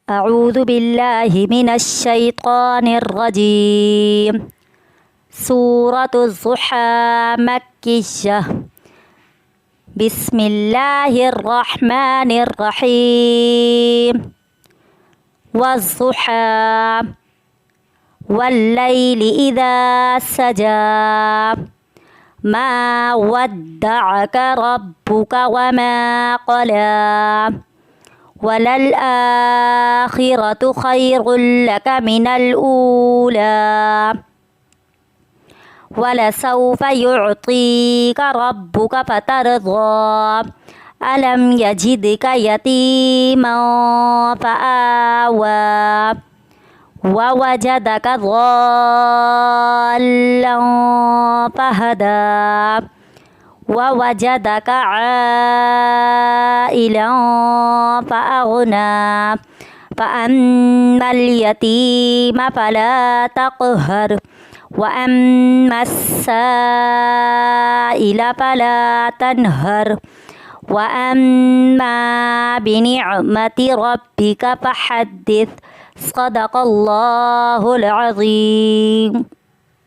أعوذ بالله من الشيطان الرجيم. سورة الضحى مكية. بسم الله الرحمن الرحيم. والضحى والليل إذا سجى ما ودعك ربك وما قلى وللآخرة خير لك من الأولى ولسوف يعطيك ربك فترضى ألم يجدك يتيما فآوى ووجدك ضالا فهدى ووجدك عائلا فأغنى فأما اليتيم فلا تقهر وأما السائل فلا تنهر وأما بنعمة ربك فحدث. صدق الله العظيم.